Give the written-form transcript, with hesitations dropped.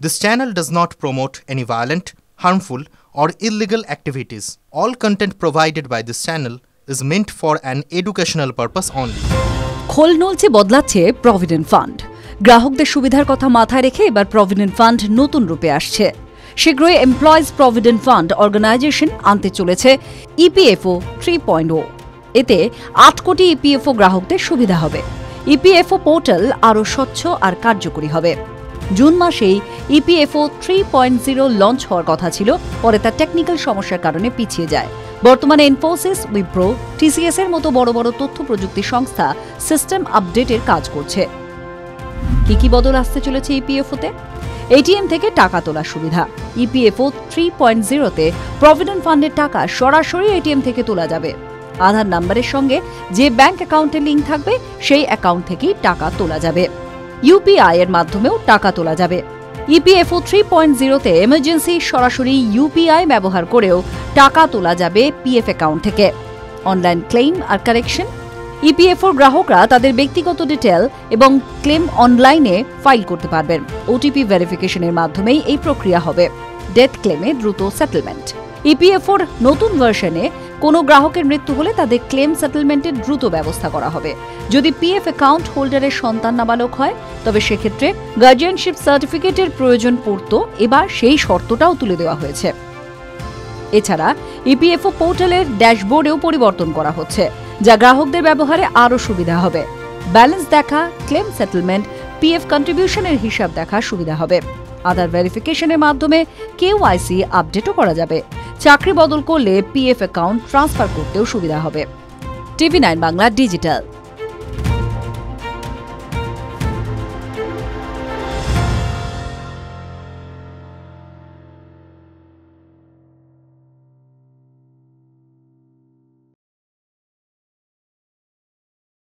This channel does not promote any violent, harmful, or illegal activities. All content provided by this channel is meant for an educational purpose only. খোল নলছে বদলাচ্ছে provident fund. গ্রাহকদের সুবিধার কথা মাথায় রেখে এবার provident fund নতুন রূপে আসছে। শীঘ্রই এমপ্লয়িজ প্রভিডেন্ট ফান্ড অর্গানাইজেশন আনতে চলেছে ইপিএফও 3.0। এতে 8 কোটি ইপিএফও গ্রাহকদের সুবিধা হবে। ইপিএফও পোর্টাল আরও স্বচ্ছ আর কার্যকরী হবে। জুন মাসেই ইপিএফও 3.0 লঞ্চ হওয়ার কথা ছিল, পরে তার টেকনিক্যাল সমস্যার কারণে পিছিয়ে যায়। বর্তমানে ইনফোসিস, উইপ্রো, টিসিএস এর মতো বড় বড় তথ্য প্রযুক্তি সংস্থা সিস্টেম আপডেটের কাজ করছে। কি বদল আসতে চলেছে ইপিএফওতে? এটিএম থেকে টাকা তোলার সুবিধা। ইপিএফও 3.0 তে প্রভিডেন্ট ফান্ডের টাকা সরাসরি এটিএম থেকে তোলা যাবে। আধার নাম্বারের সঙ্গে যে ব্যাংক অ্যাকাউন্টের লিঙ্ক থাকবে সেই অ্যাকাউন্ট থেকেই টাকা তোলা যাবে। ইউপিআই এর মাধ্যমেও টাকা তোলা যাবে। ইপিএফও 3.0 তে এমার্জেন্সি সরাসরি ইউপিআই ব্যবহার করেও টাকা তোলা যাবে পিএফ অ্যাকাউন্ট থেকে। অনলাইন ক্লেম আর কারেকশন। ইপিএফওর গ্রাহকরা তাদের ব্যক্তিগত ডিটেল এবং ক্লেম অনলাইনে ফাইল করতে পারবেন। ওটিপি ভেরিফিকেশনের মাধ্যমেই এই প্রক্রিয়া হবে। ডেথ ক্লেমে দ্রুত সেটেলমেন্ট। ইপিএফওর নতুন ভার্সনে কোনো গ্রাহকের মৃত্যু হলে তাদের ক্লেম সেটেলমেন্টের দ্রুত ব্যবস্থা করা হবে। যদি পিএফ অ্যাকাউন্ট হোল্ডারের সন্তান নাবালক হয় তবে সেক্ষেত্রে গার্জিয়ানশিপ সার্টিফিকেটের প্রয়োজন পড়ত, এবার সেই শর্তটাও তুলে দেওয়া হয়েছে। এছাড়া ইপিএফও পোর্টালের ড্যাশবোর্ডেও পরিবর্তন করা হচ্ছে, যা গ্রাহকদের ব্যবহারে আরও সুবিধা হবে। ব্যালেন্স দেখা, ক্লেম সেটেলমেন্ট, পিএফ কন্ট্রিবিউশনের হিসাব দেখা সুবিধা হবে। আধার ভেরিফিকেশনের মাধ্যমে কেওয়াইসি আপডেটও করা যাবে। চাকরি বদল করলে পিএফ অ্যাকাউন্ট ট্রান্সফার করতেও সুবিধা হবে। টিভি9 বাংলা ডিজিটাল।